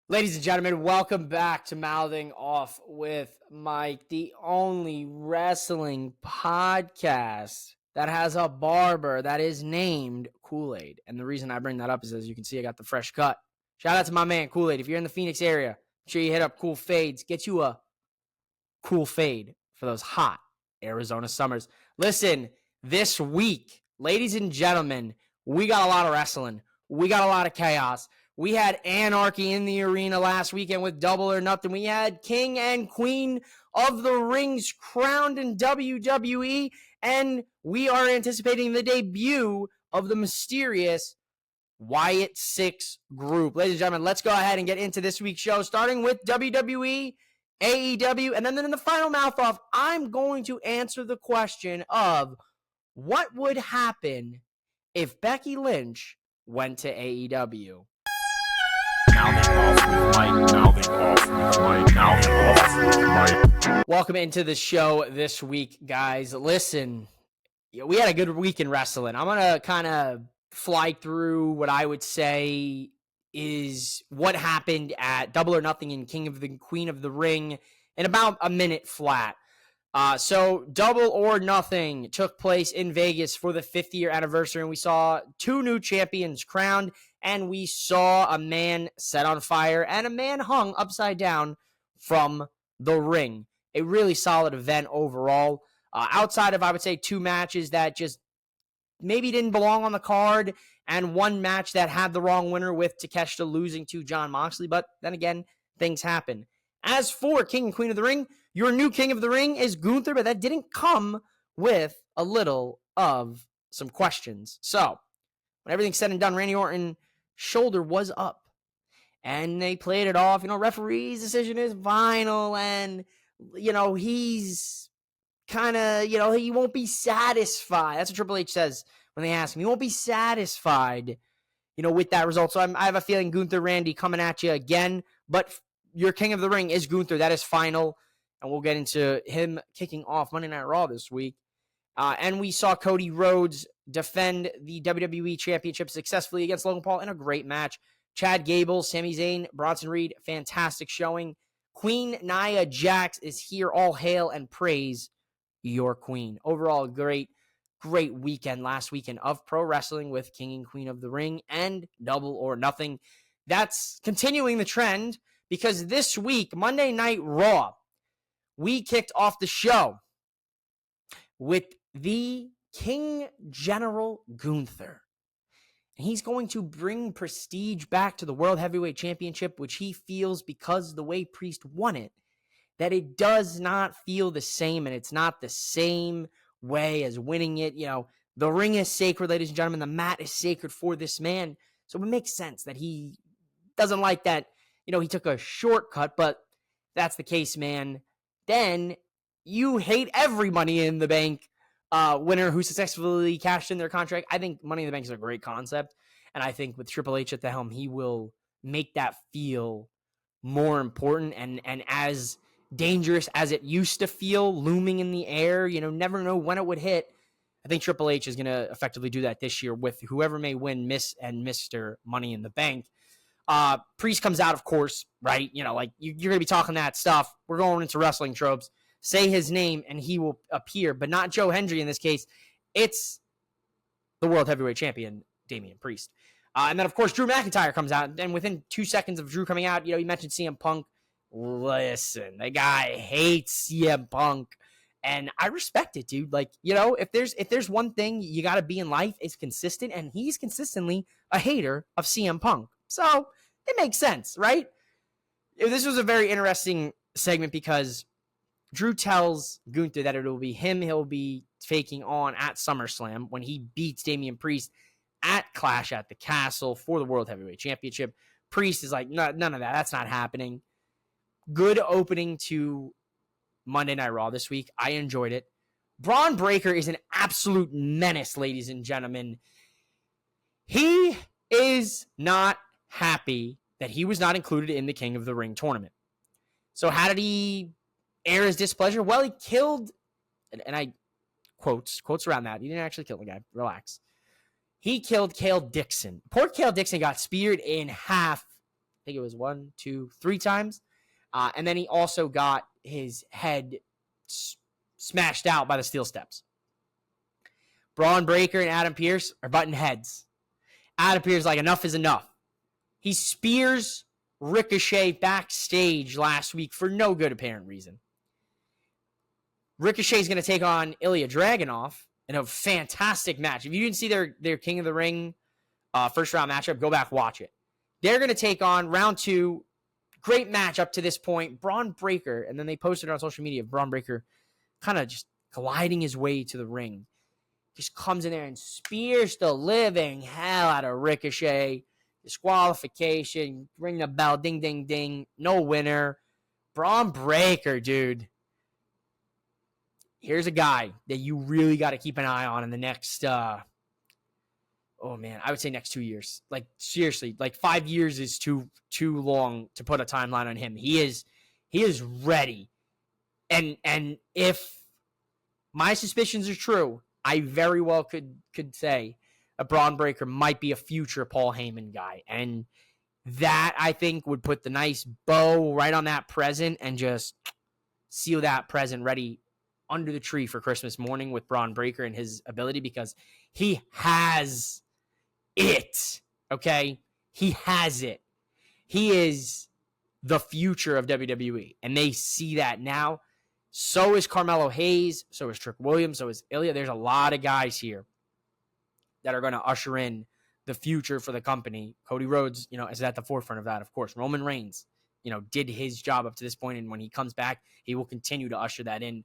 Ladies and gentlemen, welcome back to Mouthing Off with Mike, the only wrestling podcast that has a barber that is named Kool-Aid. And the reason I bring that up is, as you can see, I got the fresh cut. Shout out to my man Kool-Aid. If you're in the Phoenix area, make sure you hit up Cool Fades. Get you a cool fade for those hot Arizona summers. Listen, this week, ladies and gentlemen, we got a lot of wrestling. We got a lot of chaos. We had anarchy in the arena last weekend with Double or Nothing. We had King and Queen of the Rings crowned in WWE, and we are anticipating the debut of the mysterious Wyatt Six group. Ladies and gentlemen, let's go ahead and get into this week's show, starting with WWE, AEW, and then in the final mouth off, I'm going to answer the question of what would happen if Becky Lynch went to AEW. Welcome into the show this week, guys. Listen, we had a good week in wrestling. I'm going to kind of fly through what I would say is what happened at Double or Nothing and Queen of the Ring in about a minute flat. So Double or Nothing took place in Vegas for the 50th anniversary, and we saw two new champions crowned, and we saw a man set on fire and a man hung upside down from the ring. A really solid event overall. Outside of, I would say, two matches that just maybe didn't belong on the card, and one match that had the wrong winner with Takeshita losing to Jon Moxley, but then again, things happen. As for King and Queen of the Ring, your new King of the Ring is Gunther, but that didn't come with a little of some questions. So, when everything's said and done, Randy Orton's shoulder was up, and they played it off. Referee's decision is final, and, he's kind of, he won't be satisfied. That's what Triple H says when they ask him. He won't be satisfied, with that result. So I have a feeling Gunther, Randy coming at you again, but your King of the Ring is Gunther. That is final, and we'll get into him kicking off Monday Night Raw this week. And we saw Cody Rhodes defend the WWE Championship successfully against Logan Paul in a great match. Chad Gable, Sami Zayn, Bronson Reed, fantastic showing. Queen Nia Jax is here. All hail and praise your queen. Overall, great weekend last weekend of pro wrestling with King and Queen of the Ring and Double or Nothing. That's continuing the trend because this week, Monday Night Raw, we kicked off the show with the King General Gunther. And he's going to bring prestige back to the World Heavyweight Championship, which he feels, because the way Priest won it, that it does not feel the same, and it's not the same way as winning it. The ring is sacred, ladies and gentlemen. The mat is sacred for this man. So it makes sense that he doesn't like that, he took a shortcut, but that's the case, man. Then you hate every Money in the Bank winner who successfully cashed in their contract. I think Money in the Bank is a great concept, and I think with Triple H at the helm, he will make that feel more important and as dangerous as it used to feel, looming in the air. Never know when it would hit. I think Triple H is going to effectively do that this year with whoever may win Miss and Mr. Money in the Bank. Priest comes out, of course, right? You're going to be talking that stuff. We're going into wrestling tropes. Say his name and he will appear, but not Joe Hendry in this case. It's the World Heavyweight Champion, Damian Priest. And then, of course, Drew McIntyre comes out, and within 2 seconds of Drew coming out, you mentioned CM Punk. Listen, the guy hates CM Punk, and I respect it, dude. If there's one thing you got to be in life, it's consistent, and he's consistently a hater of CM Punk. So it makes sense, right? This was a very interesting segment because Drew tells Gunther that it will be him he'll be faking on at SummerSlam when he beats Damian Priest at Clash at the Castle for the World Heavyweight Championship. Priest is like, no, none of that. That's not happening. Good opening to Monday Night Raw this week. I enjoyed it. Braun Breaker is an absolute menace, ladies and gentlemen. He is not happy that he was not included in the King of the Ring tournament. So how did he air his displeasure? Well, he killed, and I quotes around that. He didn't actually kill the guy. Relax. He killed Cale Dixon. Poor Cale Dixon got speared in half think it was 1, 2, 3 times. And then he also got his head smashed out by the steel steps. Braun Breaker and Adam Pearce are butting heads. Adam Pearce like, enough is enough. He spears Ricochet backstage last week for no good apparent reason. Ricochet's going to take on Ilya Dragunov in a fantastic match. If you didn't see their King of the Ring first round matchup, go back, watch it. They're going to take on round 2. Great match up to this point. Braun Breaker, and then they posted on social media of Braun Breaker kind of just gliding his way to the ring. Just comes in there and spears the living hell out of Ricochet. Disqualification. Ring the bell. Ding, ding, ding. No winner. Braun Breaker, dude. Here's a guy that you really got to keep an eye on in the next, I would say next 2 years. Like, seriously, like 5 years is too long to put a timeline on him. He is ready. And if my suspicions are true, I very well could say a Braun Breaker might be a future Paul Heyman guy. And that, I think, would put the nice bow right on that present and just seal that present ready under the tree for Christmas morning with Braun Breaker and his ability, because he has it, okay? He has it. He is the future of WWE, and they see that now. So is Carmelo Hayes. So is Trick Williams. So is Ilya. There's a lot of guys here that are going to usher in the future for the company. Cody Rhodes, is at the forefront of that, of course. Roman Reigns, did his job up to this point, and when he comes back, he will continue to usher that in,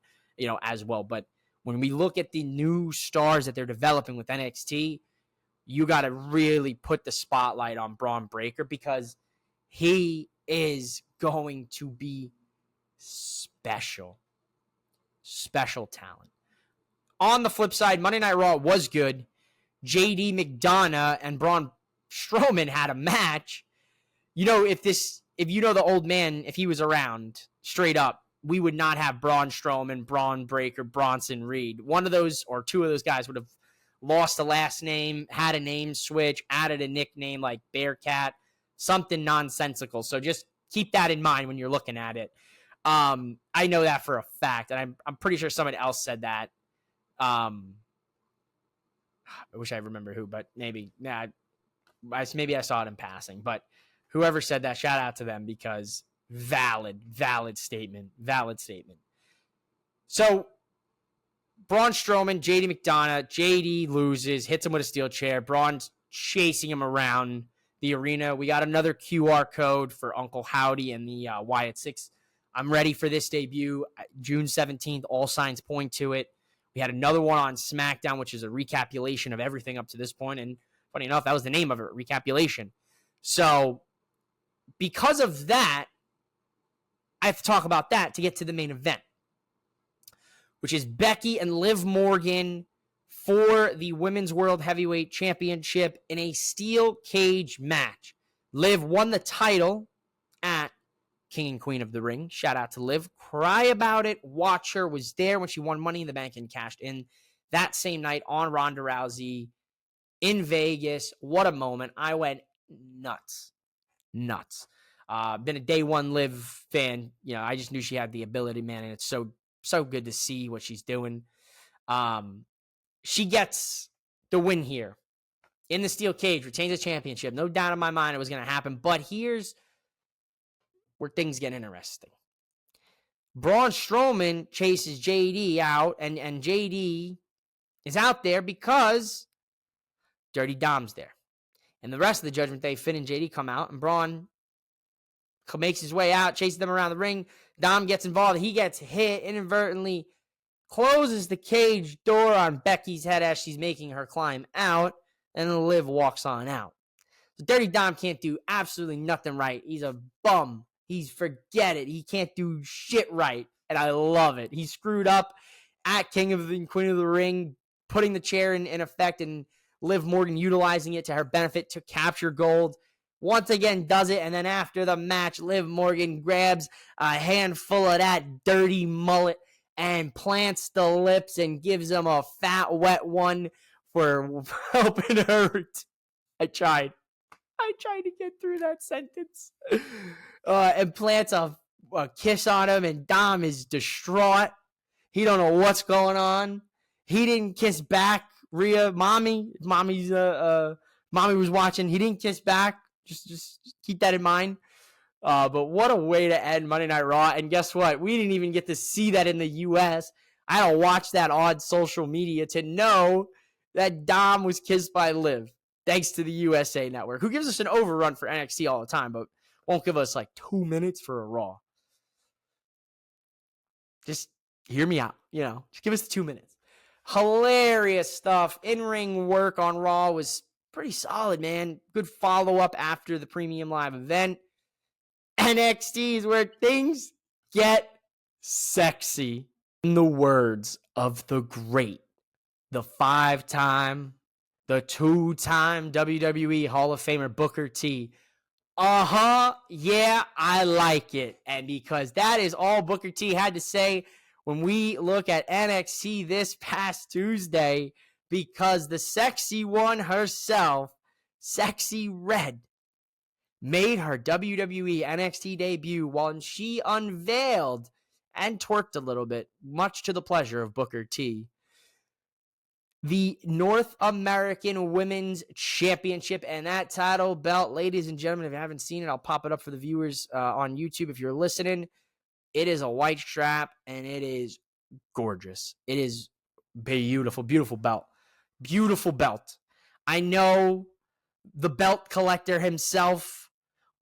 as well. But when we look at the new stars that they're developing with NXT, you got to really put the spotlight on Braun Breaker, because he is going to be special talent. On the flip side, Monday Night Raw was good. JD McDonough and Braun Strowman had a match. If you know the old man, if he was around, straight up, we would not have Braun Strowman, Braun Breaker, Bronson Reed. One of those or two of those guys would have lost a last name, had a name switch, added a nickname like Bearcat, something nonsensical. So just keep that in mind when you're looking at it. I know that for a fact, and I'm pretty sure someone else said that. I wish I remember who, but maybe I saw it in passing. But whoever said that, shout out to them, because valid statement. So Braun Strowman, JD McDonough, JD loses, hits him with a steel chair. Braun's chasing him around the arena. We got another QR code for Uncle Howdy and the Wyatt Six. I'm ready for this debut. June 17th, all signs point to it. We had another one on Smackdown, which is a recapitulation of everything up to this point. And funny enough, that was the name of it, recapitulation. So because of that, I have to talk about that to get to the main event, which is Becky and Liv Morgan for the Women's World Heavyweight Championship in a steel cage match. Liv won the title at King and Queen of the Ring. Shout out to Liv. Cry about it. Watch her. Was there when she won Money in the Bank and cashed in that same night on Ronda Rousey in Vegas. What a moment. I went nuts. Been a day one Liv fan. I just knew she had the ability, man, and it's so good to see what she's doing. She gets the win here in the steel cage, retains the championship. No doubt in my mind it was going to happen, but here's where things get interesting. Braun Strowman chases JD out, and JD is out there because Dirty Dom's there. And the rest of the Judgment Day, Finn and JD come out, and Braun makes his way out, chases them around the ring. Dom gets involved. He gets hit inadvertently, closes the cage door on Becky's head as she's making her climb out, and Liv walks on out. So Dirty Dom can't do absolutely nothing right. He's a bum. Forget it. He can't do shit right, and I love it. He screwed up at King of the Queen of the Ring, putting the chair in effect, and Liv Morgan utilizing it to her benefit to capture gold. Once again does it, and then after the match, Liv Morgan grabs a handful of that dirty mullet and plants the lips and gives him a fat, wet one for helping her. I tried. I tried to get through that sentence. And plants a kiss on him, and Dom is distraught. He don't know what's going on. He didn't kiss back. Mommy was watching. He didn't kiss back. Just keep that in mind. But what a way to end Monday Night Raw. And guess what? We didn't even get to see that in the U.S. I had to watch that on social media to know that Dom was kissed by Liv. Thanks to the USA Network, who gives us an overrun for NXT all the time, but won't give us like 2 minutes for a Raw. Just hear me out. Just give us 2 minutes. Hilarious stuff. In-ring work on Raw was pretty solid, man. Good follow-up after the premium live event. NXT is where things get sexy. In the words of the great, the 5-time, the 2-time WWE Hall of Famer Booker T. Yeah, I like it. And because that is all Booker T had to say when we look at NXT this past Tuesday, because the sexy one herself, Sexy Red, made her WWE NXT debut while she unveiled and twerked a little bit, much to the pleasure of Booker T, the North American Women's Championship. And that title belt, ladies and gentlemen, if you haven't seen it, I'll pop it up for the viewers on YouTube. If you're listening, it is a white strap, and it is gorgeous. It is beautiful, beautiful belt. Beautiful belt. I know the belt collector himself,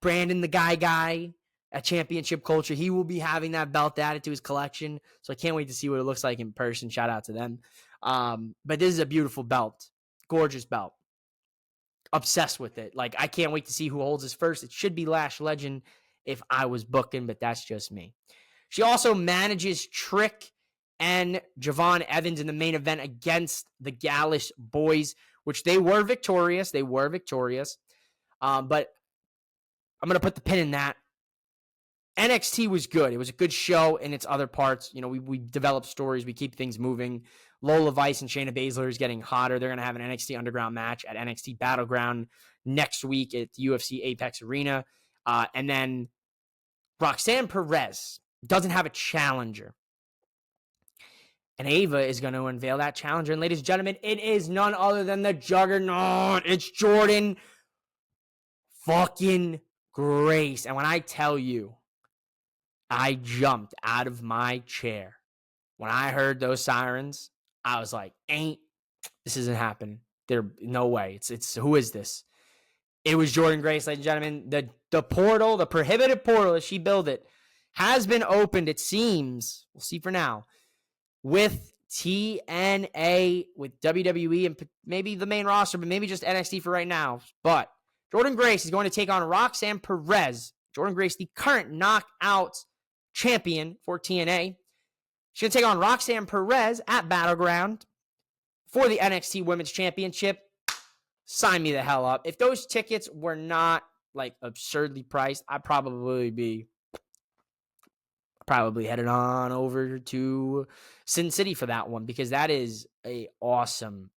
Brandon the Guy at Championship Culture, he will be having that belt added to his collection. So I can't wait to see what it looks like in person. Shout out to them. But this is a beautiful belt. Gorgeous belt. Obsessed with it. Like, I can't wait to see who holds this first. It should be Lash Legend if I was booking, but that's just me. She also manages Trick and Javon Evans in the main event against the Gallus boys, which they were victorious. But I'm going to put the pin in that. NXT was good. It was a good show in its other parts. We develop stories. We keep things moving. Lola Vice and Shayna Baszler is getting hotter. They're going to have an NXT Underground match at NXT Battleground next week at the UFC Apex Arena. And then Roxanne Perez doesn't have a challenger. And Ava is going to unveil that challenger. And ladies and gentlemen, it is none other than the Juggernaut. It's Jordynne fucking Grace. And when I tell you, I jumped out of my chair when I heard those sirens. I was like, this isn't happening. No way. It's who is this? It was Jordynne Grace, ladies and gentlemen. The portal, the prohibited portal, as she built it, has been opened, it seems. We'll see for now. With TNA, with WWE, and maybe the main roster, but maybe just NXT for right now. But Jordynne Grace is going to take on Roxanne Perez. Jordynne Grace, the current knockout champion for TNA. She's going to take on Roxanne Perez at Battleground for the NXT Women's Championship. Sign me the hell up. If those tickets were not like absurdly priced, I'd probably headed on over to Sin City for that one, because that is a awesome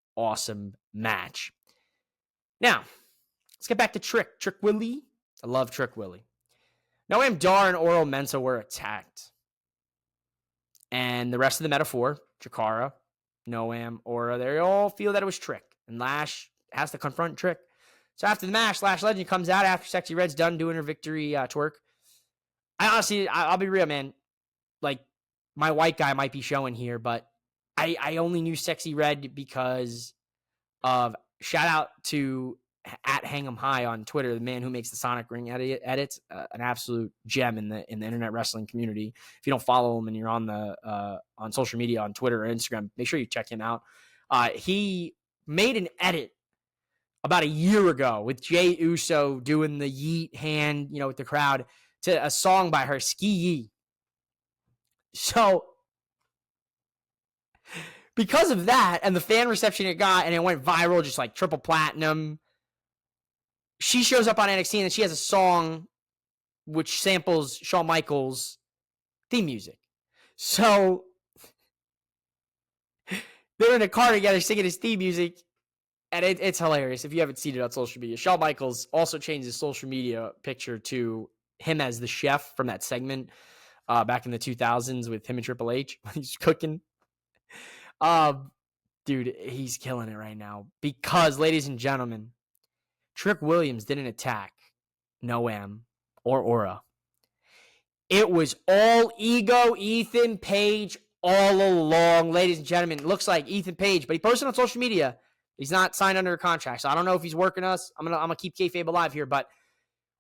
match. Now, let's get back to Trick Willie. I love Trick Willie. Noam Dar and Oro Mensah were attacked. And the rest of the metaphor, Jakara, Noam, Ora, they all feel that it was Trick. And Lash has to confront Trick. So after the match, Lash Legend comes out after Sexy Red's done doing her victory twerk. I'll be real, man. Like, my white guy might be showing here, but I only knew Sexy Red because of, shout out to at Hang'em High on Twitter, the man who makes the Sonic Ring edits, an absolute gem in the internet wrestling community. If you don't follow him and you're on on social media, on Twitter or Instagram, make sure you check him out. He made an edit about a year ago with Jey Uso doing the yeet hand, with the crowd, to a song by her, Ski Yee. So, because of that and the fan reception it got, and it went viral, just like triple platinum, she shows up on NXT and she has a song which samples Shawn Michaels' theme music. So, they're in a car together singing his theme music. And it's hilarious if you haven't seen it on social media. Shawn Michaels also changed his social media picture to him as the chef from that segment back in the 2000s with him and Triple H when he's cooking. Dude, he's killing it right now because, ladies and gentlemen, Trick Williams didn't attack Noam or Aura. It was all ego, Ethan Page, all along. Ladies and gentlemen, it looks like Ethan Page, but he posted on social media. He's not signed under a contract, so I don't know if he's working us. I'm gonna keep kayfabe alive here, but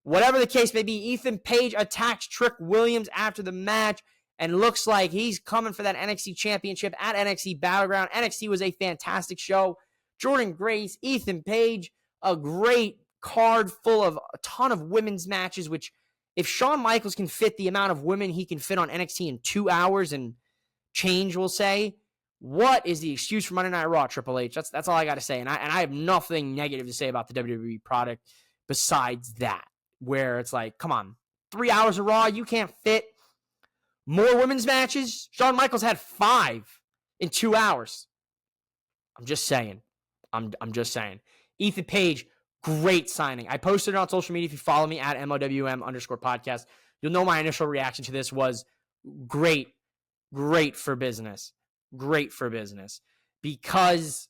whatever the case may be, Ethan Page attacks Trick Williams after the match and looks like he's coming for that NXT championship at NXT Battleground. NXT was a fantastic show. Jordynne Grace, Ethan Page, a great card full of a ton of women's matches, which if Shawn Michaels can fit the amount of women he can fit on NXT in 2 hours and change, we'll say, what is the excuse for Monday Night Raw, Triple H? That's all I got to say. And I have nothing negative to say about the WWE product besides that, where it's like, come on, 3 hours of Raw, you can't fit more women's matches? Shawn Michaels had 5 in 2 hours. I'm just saying. I'm just saying. Ethan Page, great signing. I posted it on social media. If you follow me at MOWM_podcast, you'll know my initial reaction to this was great for business. Great for business. Because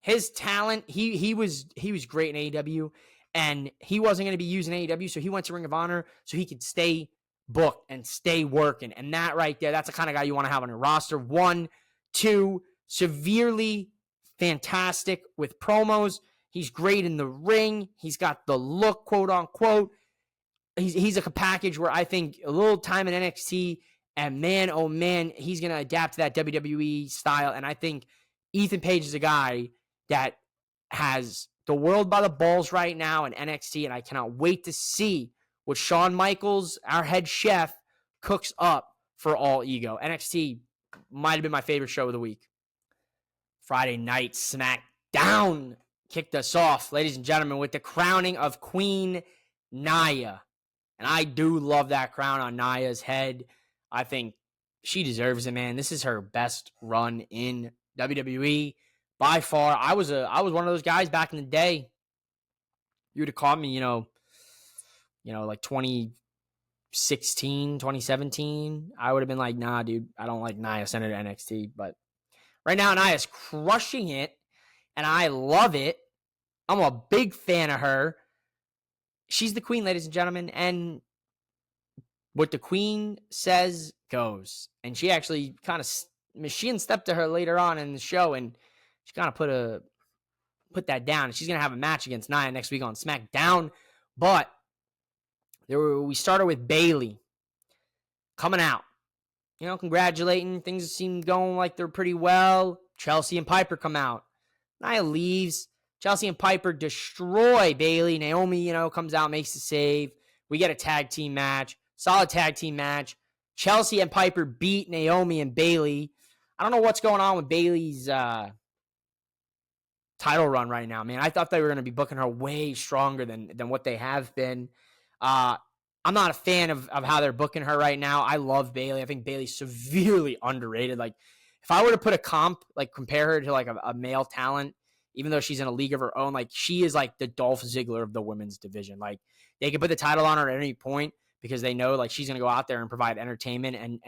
his talent, he was great in AEW, and he wasn't going to be using AEW, so he went to Ring of Honor so he could stay booked and stay working. And that right there, that's the kind of guy you want to have on your roster. 1, 2, severely fantastic with promos. He's great in the ring. He's got the look, quote unquote. He's a package where I think a little time in NXT, and man, oh man, he's going to adapt to that WWE style. And I think Ethan Page is a guy that has the world by the balls right now in NXT, and I cannot wait to see what Shawn Michaels, our head chef, cooks up for All Ego. NXT might have been my favorite show of the week. Friday night Smackdown kicked us off, ladies and gentlemen, with the crowning of Queen Nia. And I do love that crown on Nia's head. I think she deserves it, man. This is her best run in WWE by far. I was one of those guys back in the day. You would have caught me, like 2016, 2017. I would have been like, nah, dude, I don't like Nia. Send her to NXT. But right now, Nia's crushing it, and I love it. I'm a big fan of her. She's the queen, ladies and gentlemen, and what the queen says goes. And she actually kind of machine stepped to her later on in the show, and she kind of put that down. And she's gonna have a match against Nia next week on SmackDown. But we started with Bayley coming out, congratulating. Things seem going like they're pretty well. Chelsea and Piper come out. Nia leaves. Chelsea and Piper destroy Bayley. Naomi, comes out, makes the save. We get a tag team match. Solid tag team match. Chelsea and Piper beat Naomi and Bayley. I don't know what's going on with Bayley's title run right now, man. I thought they were going to be booking her way stronger than what they have been. I'm not a fan of how they're booking her right now. I love Bayley. I think Bayley's severely underrated. Like, if I were to put a comp, like compare her to like a male talent, even though she's in a league of her own, like she is like the Dolph Ziggler of the women's division. Like, they could put the title on her at any point because they know like she's going to go out there and provide entertainment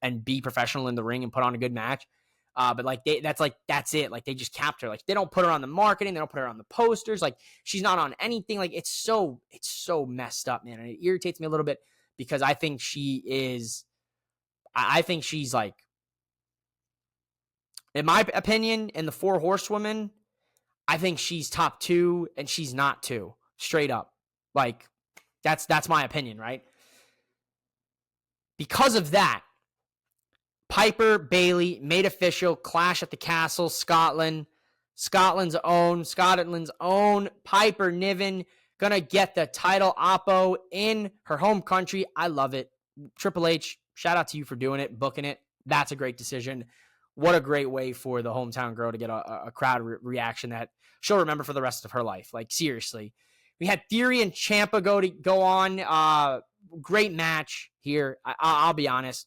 and be professional in the ring and put on a good match. But like that's it. Like, they just capped her. Like, they don't put her on the marketing. They don't put her on the posters. Like, she's not on anything. Like, it's so messed up, man. And it irritates me a little bit because I think she's like, in my opinion, in the 4 horsewomen, I think she's top 2 and she's not 2, straight up. Like, that's my opinion, right? Because of that, Piper, Bayley, made official, Clash at the Castle, Scotland's own, Piper Niven, gonna get the title oppo in her home country. I love it. Triple H, shout out to you for doing it, booking it. That's a great decision. What a great way for the hometown girl to get a crowd reaction that she'll remember for the rest of her life. Like, seriously. We had Theory and Ciampa go on. Great match here. I'll be honest.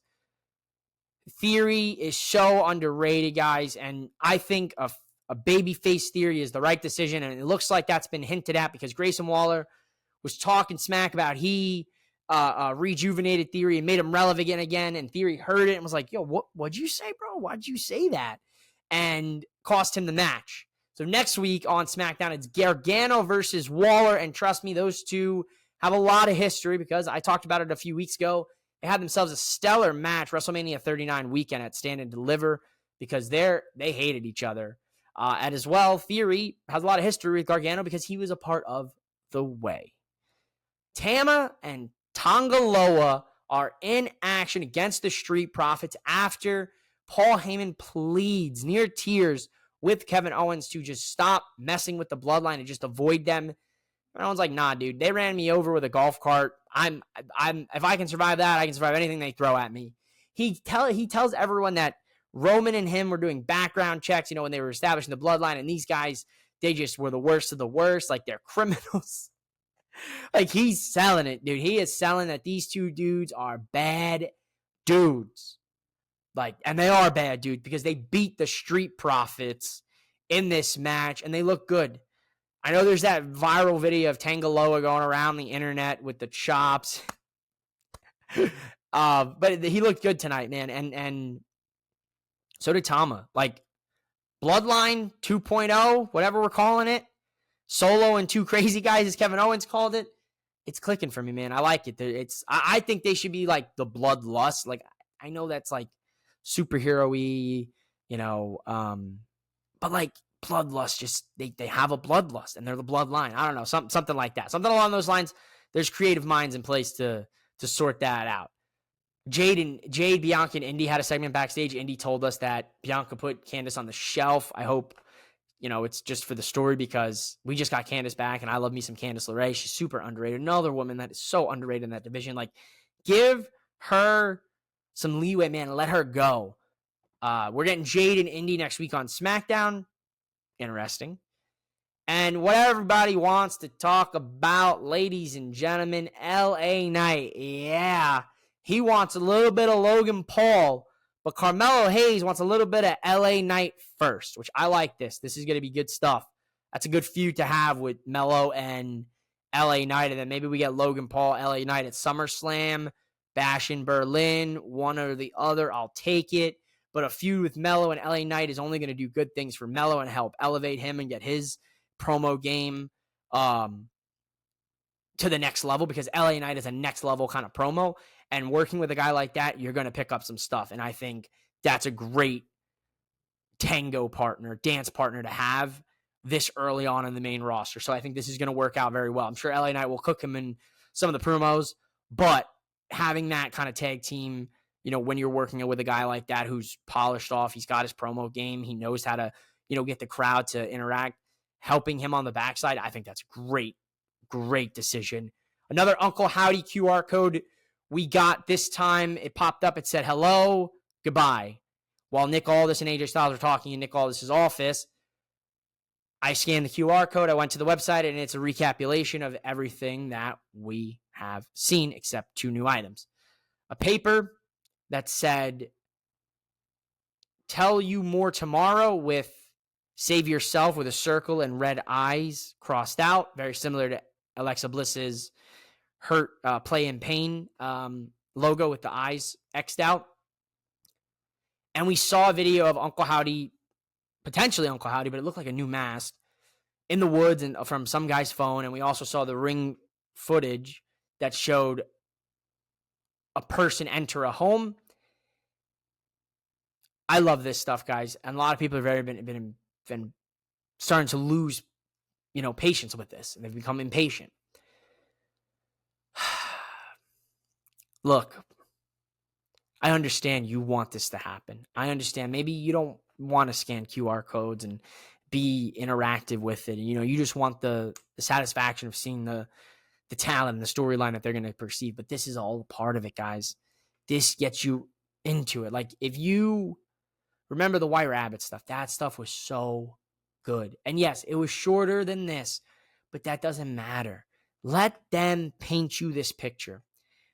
Theory is so underrated, guys, and I think a babyface theory is the right decision, and it looks like that's been hinted at because Grayson Waller was talking smack about he rejuvenated Theory and made him relevant again, and Theory heard it and was like, yo, what'd you say, bro? Why'd you say that? And cost him the match. So next week on SmackDown, it's Gargano versus Waller, and trust me, those two have a lot of history because I talked about it a few weeks ago. They had themselves a stellar match, WrestleMania 39 weekend at Stand and Deliver, because they hated each other. And as well, Theory has a lot of history with Gargano because he was a part of The Way. Tama and Tonga Loa are in action against the Street Profits after Paul Heyman pleads near tears with Kevin Owens to just stop messing with the bloodline and just avoid them. And Owens like, nah, dude, they ran me over with a golf cart. I'm if I can survive that, I can survive anything they throw at me. He tells everyone that Roman and him were doing background checks, when they were establishing the bloodline, and these guys, they just were the worst of the worst, like they're criminals. Like, he's selling it, dude. He is selling that these two dudes are bad dudes. Like, and they are bad dudes because they beat the Street Profits in this match, and they look good. I know there's that viral video of Tanga Loa going around the internet with the chops. But he looked good tonight, man. And so did Tama. Like, Bloodline 2.0, whatever we're calling it. Solo and two crazy guys, as Kevin Owens called it. It's clicking for me, man. I like it. I think they should be like the Bloodlust. Like, I know that's like superhero-y, but like Bloodlust, just they have a Bloodlust and they're the Bloodline. I don't know, something like that. Something along those lines. There's creative minds in place to sort that out. Jade, Bianca, and Indy had a segment backstage. Indy told us that Bianca put Candice on the shelf. I hope, it's just for the story because we just got Candice back, and I love me some Candice LeRae. She's super underrated. Another woman that is so underrated in that division. Like, give her some leeway, man. Let her go. We're getting Jade and Indy next week on SmackDown. Interesting. And what everybody wants to talk about, ladies and gentlemen, LA Knight. Yeah. He wants a little bit of Logan Paul, but Carmelo Hayes wants a little bit of LA Knight first, which I like this. This is going to be good stuff. That's a good feud to have with Melo and LA Knight. And then maybe we get Logan Paul, LA Knight at SummerSlam, Bash in Berlin, one or the other. I'll take it. But a feud with Melo and LA Knight is only going to do good things for Melo and help elevate him and get his promo game to the next level, because LA Knight is a next level kind of promo. And working with a guy like that, you're going to pick up some stuff. And I think that's a great tango partner, dance partner to have this early on in the main roster. So I think this is going to work out very well. I'm sure LA Knight will cook him in some of the promos, but having that kind of tag team, when you're working with a guy like that who's polished off, he's got his promo game, he knows how to, get the crowd to interact, helping him on the backside, I think that's great decision. Another Uncle Howdy QR code we got this time. It popped up. It said, hello, goodbye. While Nick Aldis and AJ Styles were talking in Nick Aldis' office, I scanned the QR code. I went to the website, and it's a recapitulation of everything that we have seen except 2 new items. A paper that said, tell you more tomorrow, with save yourself with a circle and red eyes crossed out. Very similar to Alexa Bliss's hurt, play in pain logo with the eyes X'd out. And we saw a video of Uncle Howdy, potentially Uncle Howdy, but it looked like a new mask, in the woods and from some guy's phone. And we also saw the ring footage that showed a person enter a home. I love this stuff, guys. And a lot of people have been starting to lose, patience with this. And they've become impatient. Look, I understand you want this to happen. I understand maybe you don't want to scan QR codes and be interactive with it. You just want the satisfaction of seeing the talent and the storyline that they're going to perceive. But this is all a part of it, guys. This gets you into it. Like, if you remember the White Rabbit stuff, that stuff was so good. And yes, it was shorter than this, but that doesn't matter. Let them paint you this picture.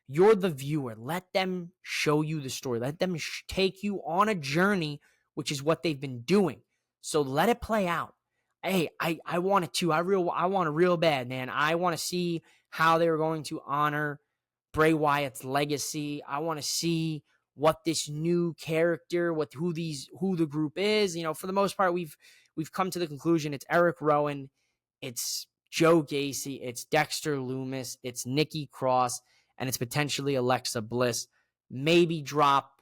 You're the viewer. Let them show you the story. Let them take you on a journey, which is what they've been doing. So let it play out. Hey, I want it too. I want it real bad, man. I want to see how they're going to honor Bray Wyatt's legacy. I want to see what this new character, who the group is. For the most part, we've come to the conclusion it's Eric Rowan, it's Joe Gacy, it's Dexter Lumis, it's Nikki Cross, and it's potentially Alexa Bliss. Maybe drop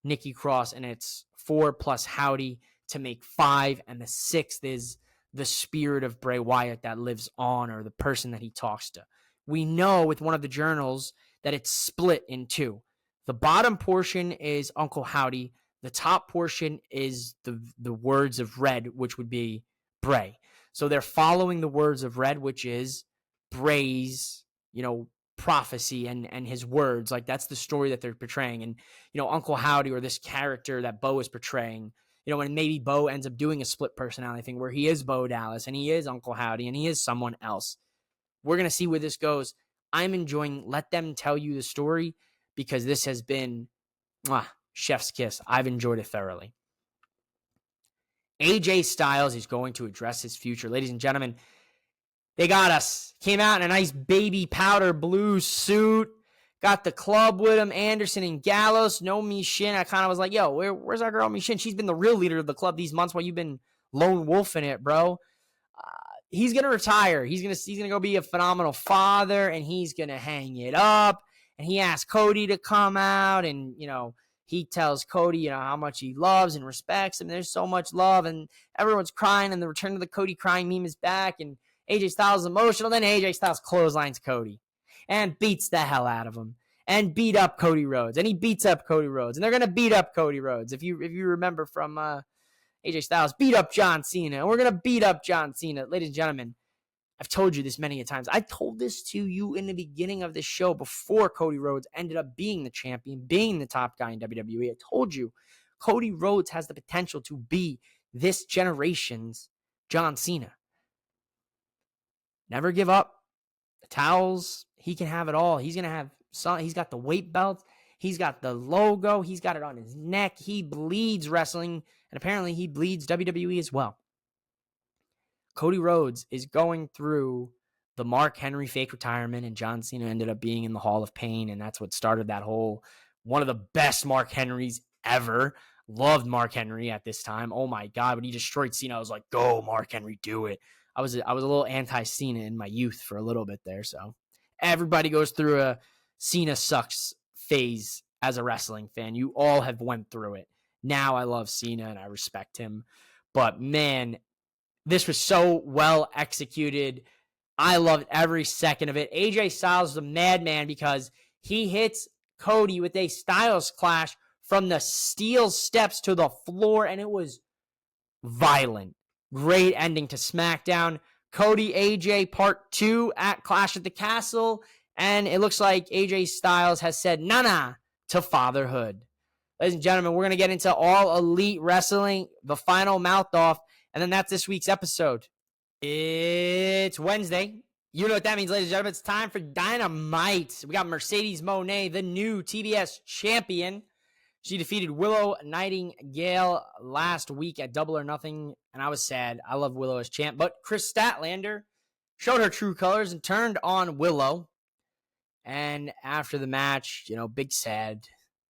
Nikki Cross, and it's 4 plus Howdy to make 5, and the 6th is the spirit of Bray Wyatt that lives on, or the person that he talks to. We know with one of the journals that it's split in 2. The bottom portion is Uncle Howdy. The top portion is the words of Red, which would be Bray. So they're following the words of Red, which is Bray's, prophecy and his words. Like, that's the story that they're portraying. And, Uncle Howdy, or this character that Bo is portraying, and maybe Bo ends up doing a split personality thing where he is Bo Dallas and he is Uncle Howdy and he is someone else. We're going to see where this goes. I'm enjoying, let them tell you the story, because this has been chef's kiss. I've enjoyed it thoroughly. AJ Styles is going to address his future. Ladies and gentlemen, they got us. Came out in a nice baby powder blue suit. Got the club with him, Anderson and Gallows. No Michin. I kind of was like, yo, where's our girl Michin? She's been the real leader of the club these months while you've been lone wolfing it, bro. He's going to retire. He's gonna go be a phenomenal father, and he's going to hang it up. And he asked Cody to come out, and, he tells Cody, how much he loves and respects him. There's so much love, and everyone's crying, and the return of the Cody crying meme is back, and AJ Styles is emotional. Then AJ Styles clotheslines Cody and beats the hell out of him and beat up Cody Rhodes. And he beats up Cody Rhodes. And they're going to beat up Cody Rhodes. If you remember from AJ Styles, beat up John Cena. And we're going to beat up John Cena. Ladies and gentlemen, I've told you this many a times. I told this to you in the beginning of this show before Cody Rhodes ended up being the champion, being the top guy in WWE. I told you Cody Rhodes has the potential to be this generation's John Cena. Never give up. The towels, he can have it all. He's going to have he's got the weight belt. He's got the logo. He's got it on his neck. He bleeds wrestling, and apparently he bleeds WWE as well. Cody Rhodes is going through the Mark Henry fake retirement, and John Cena ended up being in the Hall of Pain, and that's what started that whole, one of the best Mark Henrys ever. Loved Mark Henry at this time. Oh my God, when he destroyed Cena, I was like, go Mark Henry, do it. I was a little anti-Cena in my youth for a little bit there. So everybody goes through a Cena sucks phase as a wrestling fan. You all have went through it. Now I love Cena and I respect him. But man, this was so well executed. I loved every second of it. AJ Styles is a madman because he hits Cody with a Styles clash from the steel steps to the floor, and it was violent. Great ending to Smackdown. Cody AJ Part 2 at Clash at the Castle. And it looks like AJ Styles has said nana to fatherhood. Ladies and gentlemen, we're going to get into All Elite Wrestling, the final mouth off. And then that's this week's episode. It's Wednesday. You know what that means, ladies and gentlemen. It's time for Dynamite. We got Mercedes Moné, the new TBS champion. She defeated Willow Nightingale last week at Double or Nothing, and I was sad. I love Willow as champ, but Chris Statlander showed her true colors and turned on Willow. And after the match, big sad.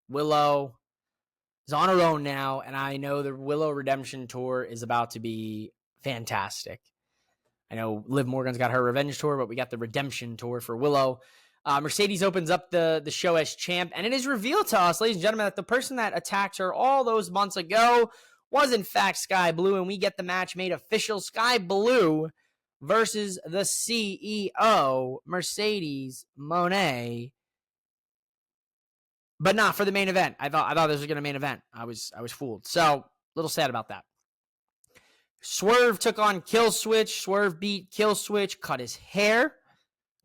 Willow is on her own now, and I know the Willow Redemption Tour is about to be fantastic. I know Liv Morgan's got her Revenge Tour, but we got the Redemption Tour for Willow. Mercedes opens up the show as champ, and it is revealed to us, ladies and gentlemen, that the person that attacked her all those months ago was in fact Sky Blue, and we get the match made official. Sky Blue versus the CEO, Mercedes Moné, but not for the main event. I thought this was going to main event. I was fooled. So a little sad about that. Swerve took on Killswitch. Swerve beat Killswitch, cut his hair.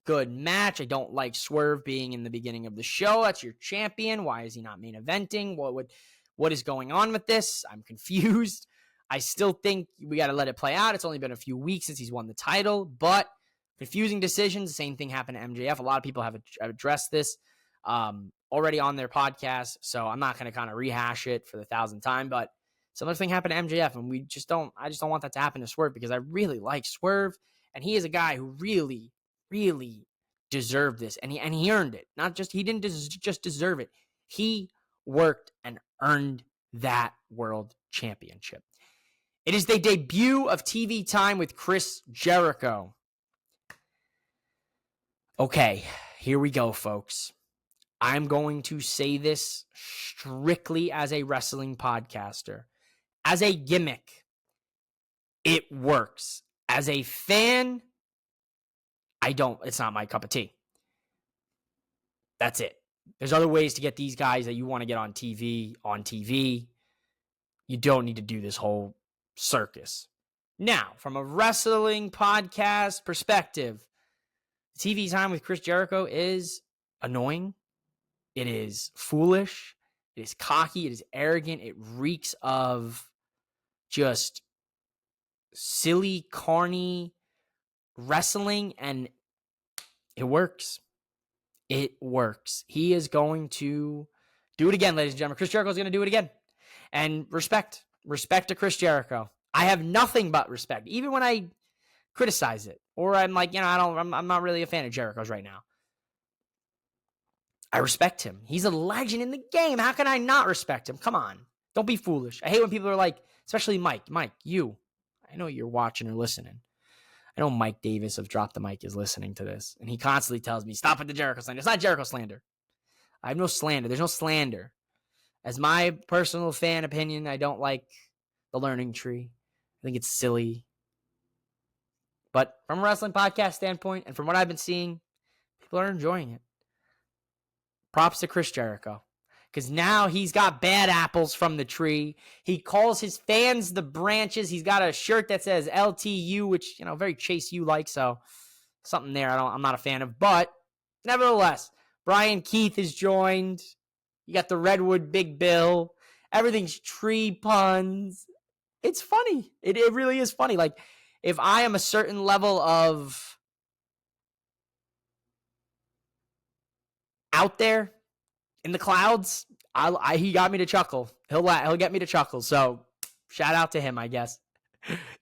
Good match. I don't like Swerve being in the beginning of the show. That's your champion. Why is he not main eventing? What is going on with this? I'm confused. I still think we got to let it play out. It's only been a few weeks since he's won the title, but confusing decisions. The same thing happened to MJF. A lot of people have addressed this already on their podcast, so I'm not going to kind of rehash it for the 1,000th time, but Similar thing happened to MJF, and I just don't want that to happen to Swerve because I really like Swerve, and he is a guy who really, really deserved this, and he earned it. Not just, he didn't just deserve it. He worked and earned that world championship. It is the debut of TV time with Chris Jericho. Okay, here we go, folks. I'm going to say this strictly as a wrestling podcaster. As a gimmick, it works. As a fan, it's not my cup of tea. That's it. There's other ways to get these guys that you want to get on TV. You don't need to do this whole circus. Now, from a wrestling podcast perspective, TV time with Chris Jericho is annoying. It is foolish. It is cocky. It is arrogant. It reeks of just silly, corny wrestling, and it works. It works. He is going to do it again, ladies and gentlemen. Chris Jericho is going to do it again. And respect to Chris Jericho. I have nothing but respect, even when I criticize it, or I'm like, I'm not really a fan of Jericho's right now. I respect him. He's a legend in the game. How can I not respect him? Come on. Don't be foolish. I hate when people are like, especially Mike, you. I know you're watching or listening. I know Mike Davis of Drop the Mic is listening to this, and he constantly tells me, stop with the Jericho slander. It's not Jericho slander. I have no slander. There's no slander. As my personal fan opinion, I don't like the learning tree. I think it's silly. But from a wrestling podcast standpoint, and from what I've been seeing, people are enjoying it. Props to Chris Jericho. Because now he's got bad apples from the tree. He calls his fans the branches. He's got a shirt that says LTU, which, very Chase U-like, so something there I'm not a fan of. But nevertheless, Brian Keith is joined. You got the Redwood Big Bill. Everything's tree puns. It's funny. It really is funny. Like, if I am a certain level of out there in the clouds, he got me to chuckle. He'll get me to chuckle. So shout out to him, I guess.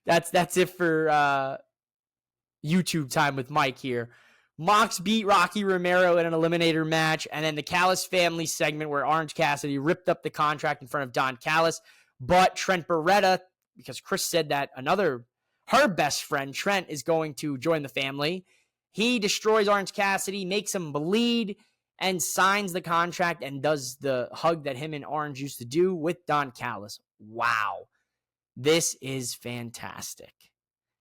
That's it for YouTube time with Mike here. Mox beat Rocky Romero in an eliminator match, and then the Callis family segment where Orange Cassidy ripped up the contract in front of Don Callis, but Trent Beretta, because Chris said that her best friend Trent is going to join the family. He destroys Orange Cassidy, makes him bleed, and signs the contract and does the hug that him and Orange used to do with Don Callis. Wow. This is fantastic.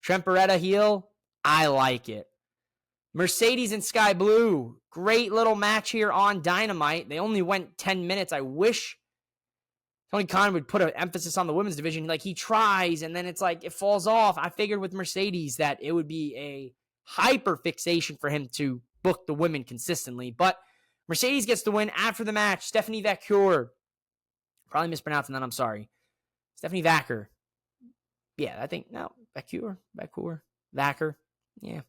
Trent Beretta heel, I like it. Mercedes and Sky Blue, great little match here on Dynamite. They only went 10 minutes. I wish Tony Khan would put an emphasis on the women's division. Like, he tries, and then it's like it falls off. I figured with Mercedes that it would be a hyper fixation for him to book the women consistently. But Mercedes gets the win after the match. Stephanie Vaquer. Probably mispronouncing that. I'm sorry. Stephanie Vaquer. Yeah, I think, no, Vaquer. Yeah.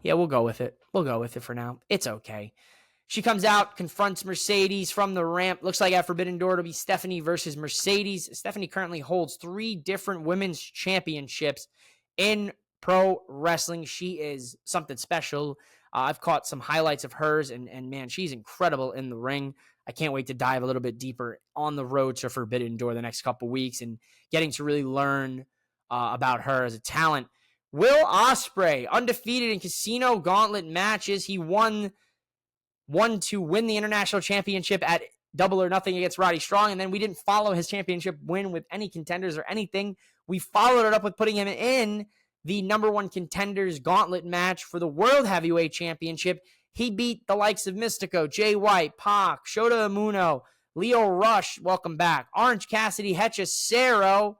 Yeah, we'll go with it. We'll go with it for now. It's okay. She comes out, confronts Mercedes from the ramp. Looks like at Forbidden Door it'll be Stephanie versus Mercedes. Stephanie currently holds 3 different women's championships in pro wrestling. She is something special. I've caught some highlights of hers, and man, she's incredible in the ring. I can't wait to dive a little bit deeper on the road to Forbidden Door the next couple weeks and getting to really learn about her as a talent. Will Ospreay, undefeated in Casino Gauntlet matches. He won to win the International Championship at Double or Nothing against Roddy Strong, and then we didn't follow his championship win with any contenders or anything. We followed it up with putting him in the number 1 contenders gauntlet match for the World Heavyweight Championship. He beat the likes of Mystico, Jay White, Pac, Shota Umino, Leo Rush, welcome back, Orange Cassidy, Hechicero,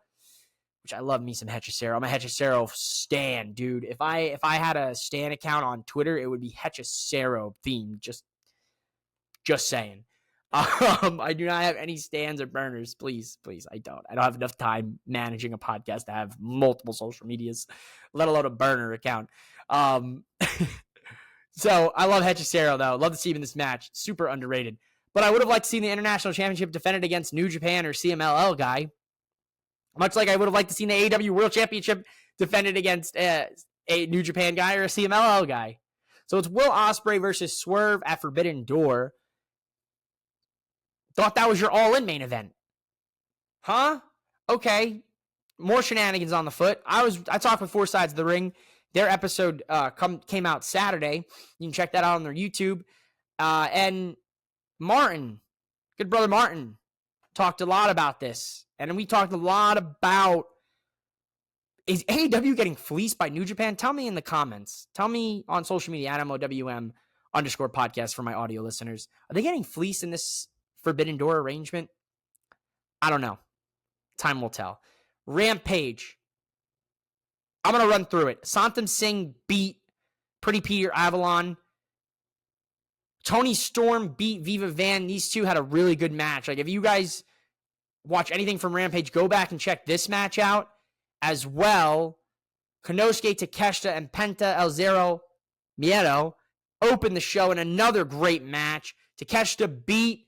which I love me some Hechicero. I'm a Hechicero stan, dude. If I had a stan account on Twitter, it would be Hechicero themed. Just saying. I do not have any stans or burners. Please. I don't have enough time managing a podcast to have multiple social medias, let alone a burner account. So I love Hechicero, though. Love to see him in this match. Super underrated. But I would have liked to see the International Championship defended against New Japan or CMLL guy. Much like I would have liked to see the AEW World Championship defended against a New Japan guy or a CMLL guy. So it's Will Ospreay versus Swerve at Forbidden Door. Thought that was your all-in main event. Huh? Okay. More shenanigans on the foot. I talked with Four Sides of the Ring. Their episode came out Saturday. You can check that out on their YouTube. And Martin, good brother Martin, talked a lot about this. And we talked a lot about, is AEW getting fleeced by New Japan? Tell me in the comments. Tell me on social media at MOWM_podcast for my audio listeners. Are they getting fleeced in this Forbidden Door arrangement? I don't know. Time will tell. Rampage. I'm going to run through it. Santam Singh beat Pretty Peter Avalon. Tony Storm beat Viva Van. These two had a really good match. Like, if you guys watch anything from Rampage, go back and check this match out as well. Konosuke Takeshita and Penta El Zero Miedo opened the show in another great match. Takeshita beat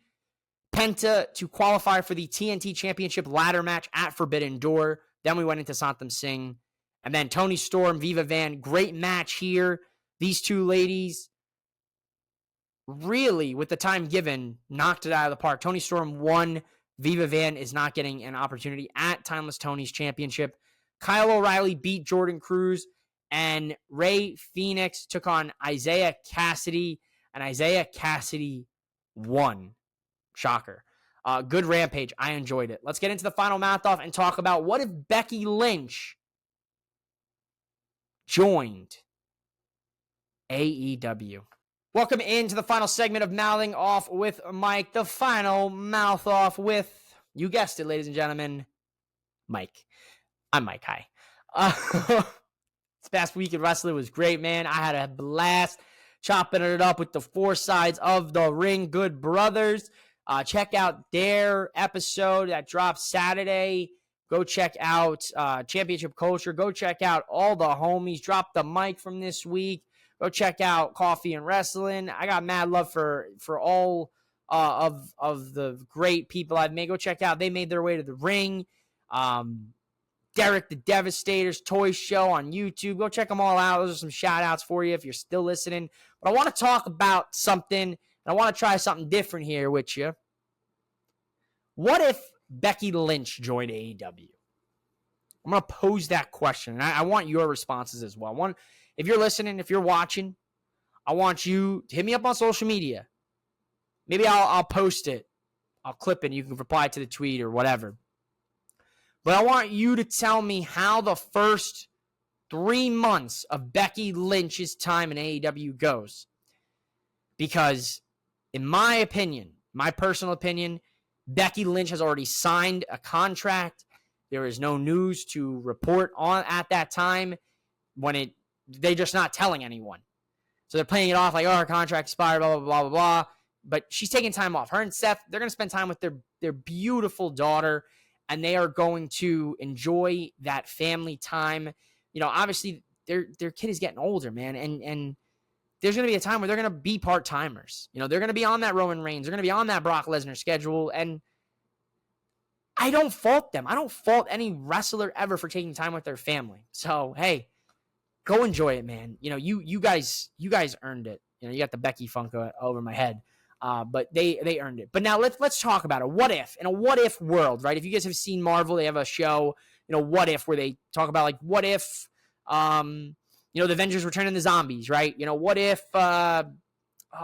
Penta to qualify for the TNT Championship ladder match at Forbidden Door. Then we went into Santam Singh. And then Tony Storm, Viva Van, great match here. These two ladies really, with the time given, knocked it out of the park. Tony Storm won. Viva Van is not getting an opportunity at Timeless Tony's Championship. Kyle O'Reilly beat Jordan Cruz, and Ray Phoenix took on Isaiah Cassidy, and Isaiah Cassidy won. Shocker. Good Rampage. I enjoyed it. Let's get into the final mouth-off and talk about what if Becky Lynch joined AEW. Welcome into the final segment of Mouthing Off with Mike. The final mouth off with, you guessed it, ladies and gentlemen, Mike. I'm Mike. Hi. This past week in wrestling was great, man. I had a blast chopping it up with the Four Sides of the Ring Good Brothers. Check out their episode that drops Saturday. Go check out Championship Culture. Go check out all the homies. Drop the mic from this week. Go check out Coffee and Wrestling. I got mad love for all of the great people I've made. Go check out. They made their way to the ring. Derek the Devastator's Toy Show on YouTube. Go check them all out. Those are some shout outs for you if you're still listening. But I want to talk about something, and I want to try something different here with you. What if Becky Lynch joined AEW? I'm going to pose that question, and I want your responses as well. If you're listening, if you're watching, I want you to hit me up on social media. Maybe I'll post it. I'll clip it, and you can reply to the tweet or whatever. But I want you to tell me how the first 3 months of Becky Lynch's time in AEW goes. Because, in my opinion, my personal opinion, Becky Lynch has already signed a contract. There is no news to report on at that time when they're just not telling anyone. So they're playing it off like, oh, her contract expired, blah, blah, blah, blah, blah. But she's taking time off. Her and Seth, they're going to spend time with their beautiful daughter, and they are going to enjoy that family time. You know, obviously, their kid is getting older, man, and there's going to be a time where they're going to be part-timers. You know, they're going to be on that Roman Reigns. They're going to be on that Brock Lesnar schedule, and I don't fault them. I don't fault any wrestler ever for taking time with their family. So, hey, go enjoy it, man. You know, you guys earned it. You know, you got the Becky funk over my head. But they earned it. But now let's talk about it. What if? In a what if world, right? If you guys have seen Marvel, they have a show, you know, What If, where they talk about like what if you know, the Avengers return the zombies, right? You know, what if oh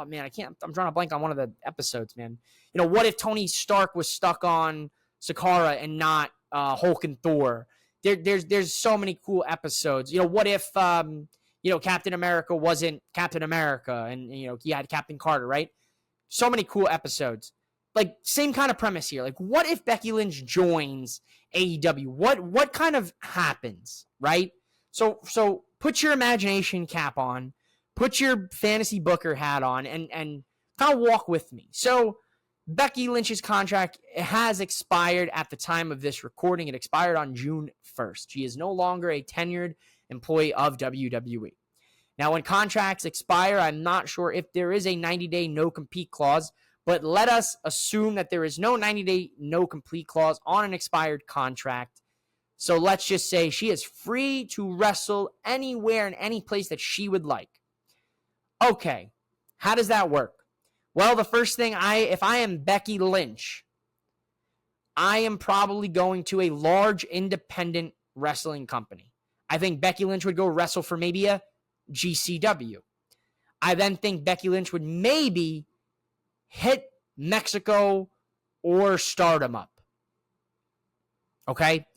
man, I'm drawing a blank on one of the episodes, man. You know, what if Tony Stark was stuck on Sakaara and not Hulk and Thor? There's so many cool episodes. You know, what if you know, Captain America wasn't Captain America and you know, he had Captain Carter, right? So many cool episodes. Like, same kind of premise here. Like, what if Becky Lynch joins AEW? What kind of happens, right? So put your imagination cap on, put your fantasy booker hat on, and kind of walk with me. So Becky Lynch's contract has expired at the time of this recording. It expired on June 1st. She is no longer a tenured employee of WWE. Now, when contracts expire, I'm not sure if there is a 90-day no-compete clause, but let us assume that there is no 90-day no-compete clause on an expired contract. So let's just say she is free to wrestle anywhere in any place that she would like. Okay, how does that work? Well, the first thing, if I am Becky Lynch, I am probably going to a large independent wrestling company. I think Becky Lynch would go wrestle for maybe a GCW. I then think Becky Lynch would maybe hit Mexico or Stardom up. Okay?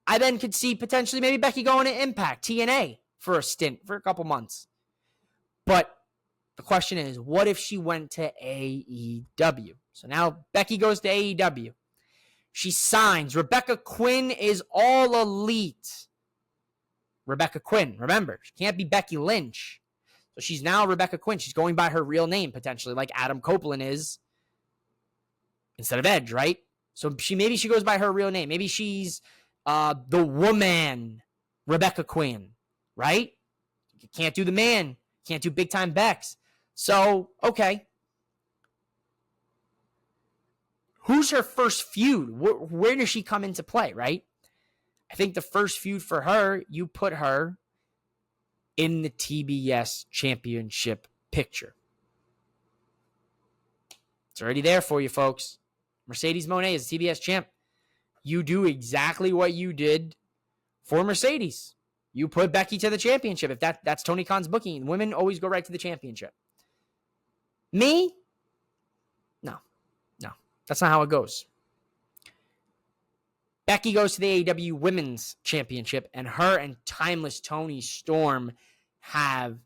I then could see potentially maybe Becky going to Impact, TNA, for a stint, for a couple months. But the question is, what if she went to AEW? So now Becky goes to AEW. She signs. Rebecca Quinn is All Elite. Rebecca Quinn, remember, she can't be Becky Lynch. So she's now Rebecca Quinn. She's going by her real name, potentially, like Adam Copeland is, instead of Edge, right? So maybe she goes by her real name. Maybe she's the woman, Rebecca Quinn, right? You can't do the man. Can't do big time Becks. So, okay. Who's her first feud? Where does she come into play, right? I think the first feud for her, you put her in the TBS championship picture. It's already there for you, folks. Mercedes Moné is the TBS champ. You do exactly what you did for Mercedes. You put Becky to the championship. If that's Tony Khan's booking, women always go right to the championship. Me? No. That's not how it goes. Becky goes to the AEW Women's Championship, and her and Timeless Toni Storm have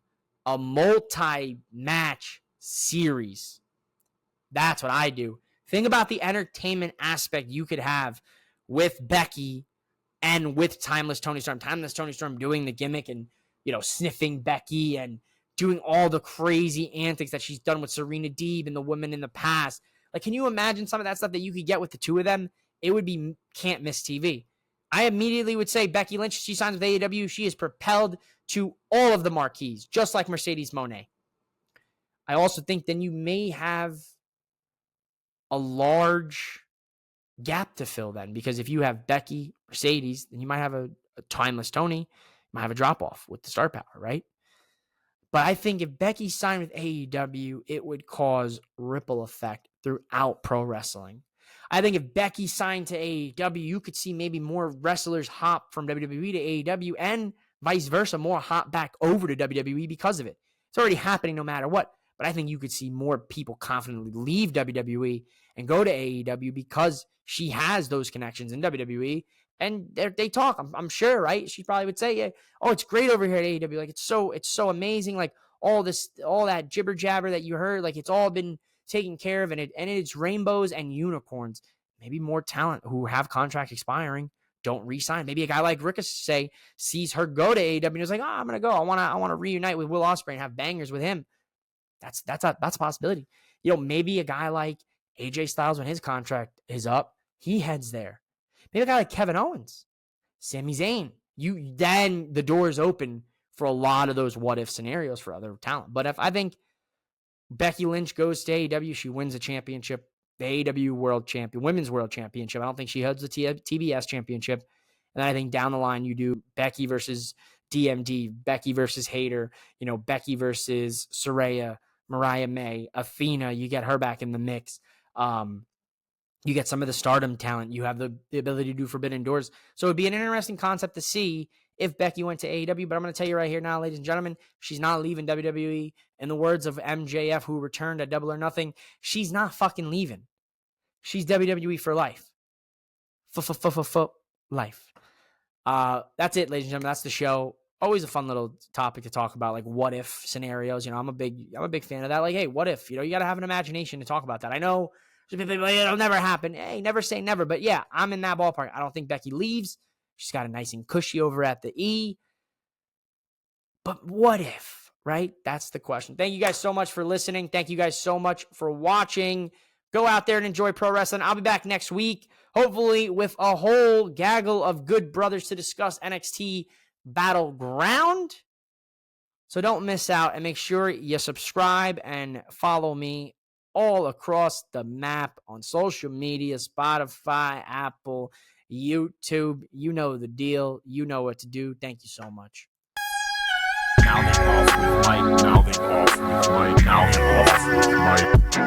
a multi-match series. That's what I do. Think about the entertainment aspect you could have with Becky and with Timeless Toni Storm. Timeless Toni Storm doing the gimmick and, sniffing Becky and doing all the crazy antics that she's done with Serena Deeb and the women in the past. Like, can you imagine some of that stuff that you could get with the two of them? It would be can't miss TV. I immediately would say Becky Lynch, she signs with AEW. She is propelled to all of the marquees, just like Mercedes Moné. I also think then you may have a large gap to fill then, because if you have Becky, Mercedes, then you might have a Timeless Toni, you might have a drop-off with the star power, right? But I think if Becky signed with AEW, it would cause ripple effect throughout pro wrestling. I think if Becky signed to AEW, you could see maybe more wrestlers hop from WWE to AEW and vice versa, more hop back over to WWE because of it. It's already happening no matter what. But I think you could see more people confidently leave WWE and go to AEW because she has those connections in WWE. And they talk, I'm sure, right? She probably would say, yeah, oh, it's great over here at AEW. Like, it's so amazing. Like, all that jibber jabber that you heard, like, it's all been taken care of, and it's rainbows and unicorns. Maybe more talent who have contract expiring don't re-sign. Maybe a guy like Ricochet sees her go to AEW and is like, oh, I'm gonna go. I want to reunite with Will Ospreay and have bangers with him. That's a possibility. Maybe a guy like AJ Styles, when his contract is up, he heads there. Maybe a guy like Kevin Owens, Sami Zayn. Then the door is open for a lot of those what if scenarios for other talent. But if I think Becky Lynch goes to AEW, she wins a championship, the AEW World Champion, Women's World Championship. I don't think she holds the TBS Championship. And then I think down the line you do Becky versus DMD, Becky versus Hayter, Becky versus Saraya, Mariah May, Athena. You get her back in the mix. You get some of the Stardom talent. You have the ability to do Forbidden Doors. So it would be an interesting concept to see if Becky went to AEW. But I'm going to tell you right here now, ladies and gentlemen, she's not leaving WWE. In the words of MJF, who returned at Double or Nothing, she's not fucking leaving. She's WWE for life. Life. That's it, ladies and gentlemen. That's the show. Always a fun little topic to talk about, like what if scenarios. I'm a big fan of that. Like, hey, what if? You got to have an imagination to talk about that. I know it'll never happen. Hey, never say never. But yeah, I'm in that ballpark. I don't think Becky leaves. She's got a nice and cushy over at the E. But what if, right? That's the question. Thank you guys so much for listening. Thank you guys so much for watching. Go out there and enjoy pro wrestling. I'll be back next week, hopefully with a whole gaggle of good brothers to discuss NXT Battleground. So don't miss out, and make sure you subscribe and follow me all across the map on social media, Spotify, Apple, YouTube. You know the deal. You know what to do. Thank you so much. Now they off with Mike. Now they off with Mike. Now they off with Mike.